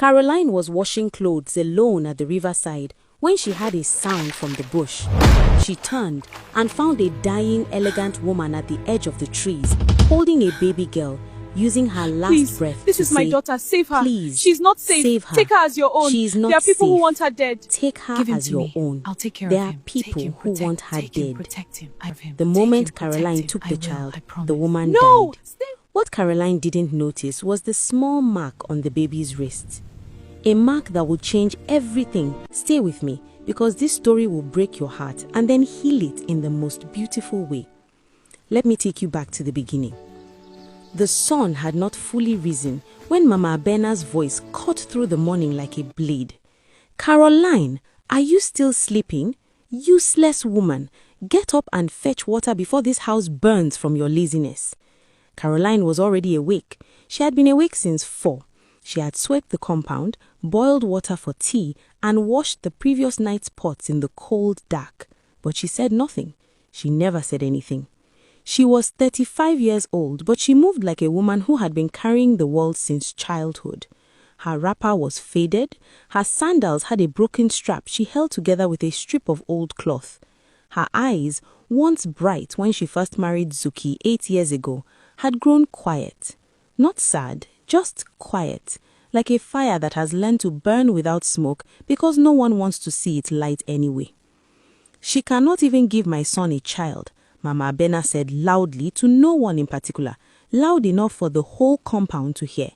Caroline was washing clothes alone at the riverside when she heard a sound from the bush. She turned and found a dying, elegant woman at the edge of the trees, holding a baby girl, using her last breath This to is my say, daughter. Save her. "Please, She's not safe. save her. Take her as your own. She is not There are people who safe. want her dead. Take her Give him as to your me. own." I'll take care There of are him. people Take him, who protect- want her take him, dead. protect him. I have him. The Take moment him, protect Caroline him. took I the will, child, I promise. the woman No! died. What Caroline didn't notice was the small mark on the baby's wrist. A mark that would change everything. Stay with me, because this story will break your heart and then heal it in the most beautiful way. Let me take you back to the beginning. The sun had not fully risen when Mama Abena's voice cut through the morning like a blade. "Caroline, are you still sleeping? Useless woman, get up and fetch water before this house burns from your laziness." Caroline was already awake. She had been awake since 4. She had swept the compound, boiled water for tea, and washed the previous night's pots in the cold dark. But she said nothing. She never said anything. She was 35 years old, but she moved like a woman who had been carrying the world since childhood. Her wrapper was faded. Her sandals had a broken strap she held together with a strip of old cloth. Her eyes, once bright when she first married Zuki 8 years ago, had grown quiet. Not sad, just quiet, like a fire that has learned to burn without smoke because no one wants to see it light anyway. "She cannot even give my son a child," Mama Abena said loudly to no one in particular, loud enough for the whole compound to hear.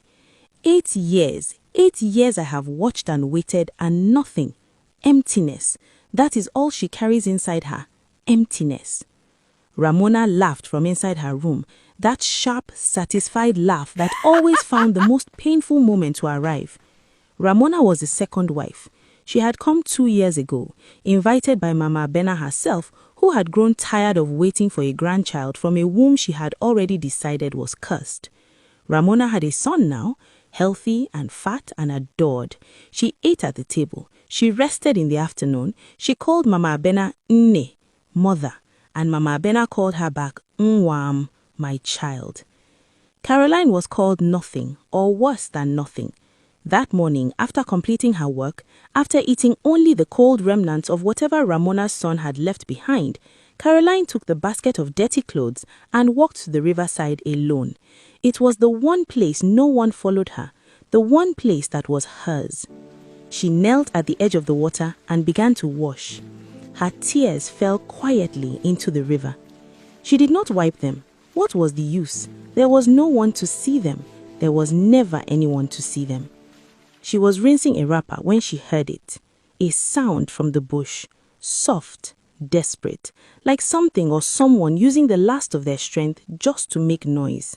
8 years I have watched and waited and nothing. Emptiness. That is all she carries inside her. Emptiness. Ramona laughed from inside her room, that sharp, satisfied laugh that always found the most painful moment to arrive. Ramona was the second wife. She had come 2 years ago, invited by Mama Abena herself, who had grown tired of waiting for a grandchild from a womb she had already decided was cursed. Ramona had a son now, healthy and fat and adored. She ate at the table. She rested in the afternoon. She called Mama Abena Nne, mother, and Mama Abena called her back Nwam, my child. Caroline was called nothing, or worse than nothing. That morning, after completing her work, after eating only the cold remnants of whatever Ramona's son had left behind, Caroline took the basket of dirty clothes and walked to the riverside alone. It was the one place no one followed her, the one place that was hers. She knelt at the edge of the water and began to wash. Her tears fell quietly into the river. She did not wipe them. What was the use? There was no one to see them. There was never anyone to see them. She was rinsing a wrapper when she heard it. A sound from the bush, soft, desperate, like something or someone using the last of their strength just to make noise.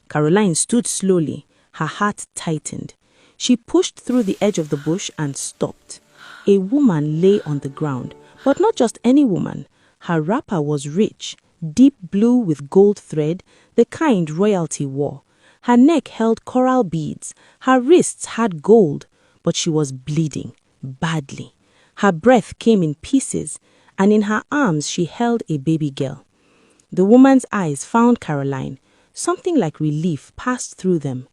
Caroline stood slowly, her heart tightened. She pushed through the edge of the bush and stopped. A woman lay on the ground, but not just any woman. Her wrapper was rich, deep blue with gold thread, the kind royalty wore. Her neck held coral beads. Her wrists had gold, but she was bleeding badly. Her breath came in pieces, and in her arms she held a baby girl. The woman's eyes found Caroline. Something like relief passed through them.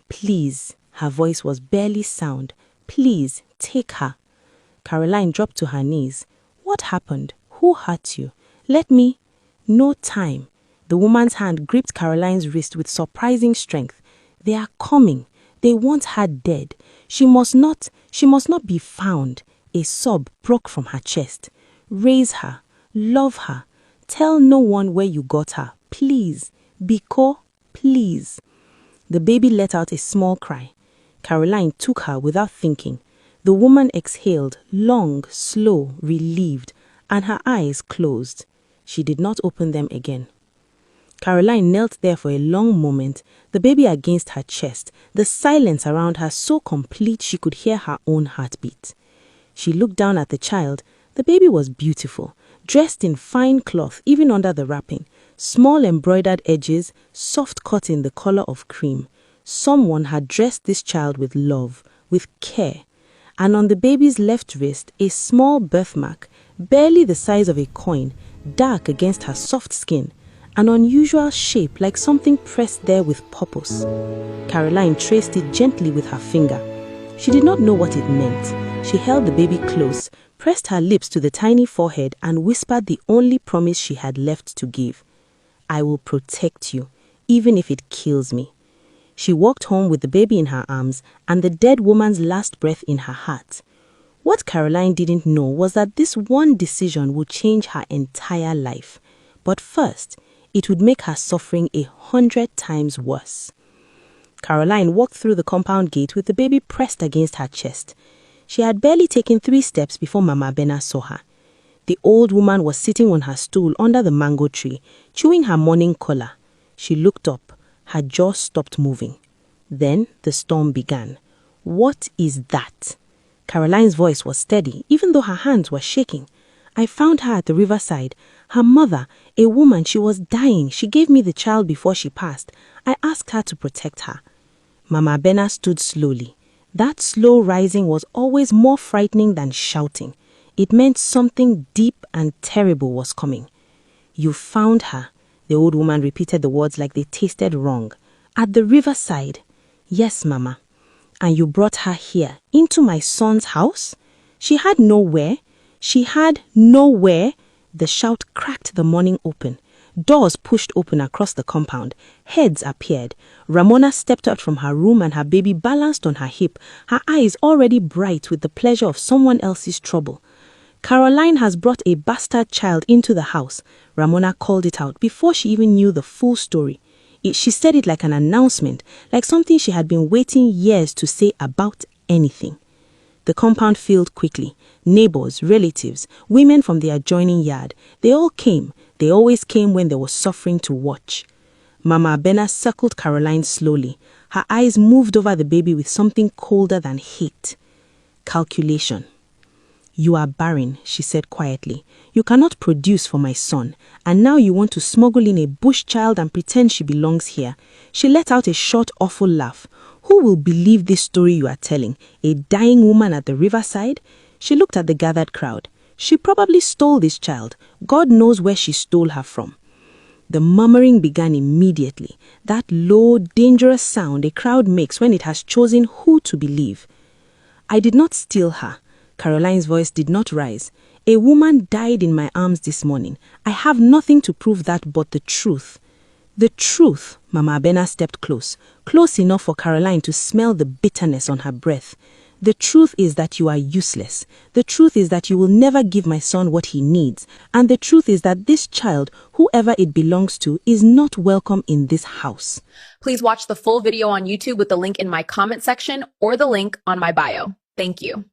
"Please," her voice was barely sound. "Please, take her." Caroline dropped to her knees. "What happened? Who hurt you? Let me—" "No time." The woman's hand gripped Caroline's wrist with surprising strength. "They are coming. They want her dead. She must not be found." A sob broke from her chest. "Raise her. Love her. Tell no one where you got her. Please. Biko, please." The baby let out a small cry. Caroline took her without thinking. The woman exhaled, long, slow, relieved, and her eyes closed. She did not open them again. Caroline knelt there for a long moment, the baby against her chest, the silence around her so complete she could hear her own heartbeat. She looked down at the child. The baby was beautiful, dressed in fine cloth even under the wrapping, small embroidered edges, soft cut in the color of cream. Someone had dressed this child with love, with care. And on the baby's left wrist, a small birthmark, barely the size of a coin, dark against her soft skin, an unusual shape like something pressed there with purpose. Caroline traced it gently with her finger. She did not know what it meant. She held the baby close, pressed her lips to the tiny forehead, and whispered the only promise she had left to give. I will protect you, even if it kills me. She walked home with the baby in her arms and the dead woman's last breath in her heart. What Caroline didn't know was that this one decision would change her entire life. But first, it would make her suffering 100 times worse. Caroline walked through the compound gate with the baby pressed against her chest. She had barely taken 3 steps before Mama Bena saw her. The old woman was sitting on her stool under the mango tree, chewing her morning cola. She looked up. Her jaw stopped moving. Then the storm began. What is that? Caroline's voice was steady, even though her hands were shaking. I found her at the riverside. Her mother, a woman, she was dying. She gave me the child before she passed. I asked her to protect her. Mama Bena stood slowly. That slow rising was always more frightening than shouting. It meant something deep and terrible was coming. You found her. The old woman repeated the words like they tasted wrong. At the riverside. Yes, Mama. And you brought her here, into my son's house? She had nowhere. The shout cracked the morning open. Doors pushed open across the compound. Heads appeared. Ramona stepped out from her room and her baby balanced on her hip, her eyes already bright with the pleasure of someone else's trouble. Caroline has brought a bastard child into the house. Ramona called it out before she even knew the full story. She said it like an announcement, like something she had been waiting years to say about anything. The compound filled quickly. Neighbors, relatives, women from the adjoining yard, they all came. They always came when there was suffering to watch. Mama Bena circled Caroline slowly. Her eyes moved over the baby with something colder than hate. Calculation. You are barren, she said quietly. You cannot produce for my son, and now you want to smuggle in a bush child and pretend she belongs here. She let out a short, awful laugh. Who will believe this story you are telling? A dying woman at the riverside? She looked at the gathered crowd. She probably stole this child. God knows where she stole her from. The murmuring began immediately, that low, dangerous sound a crowd makes when it has chosen who to believe. I did not steal her. Caroline's voice did not rise. A woman died in my arms this morning. I have nothing to prove that but the truth. The truth. Mama Bena stepped close enough for Caroline to smell the bitterness on her breath. The truth is that you are useless. The truth is that you will never give my son what he needs. And the truth is that this child, whoever it belongs to, is not welcome in this house. Please watch the full video on YouTube with the link in my comment section or the link on my bio. Thank you.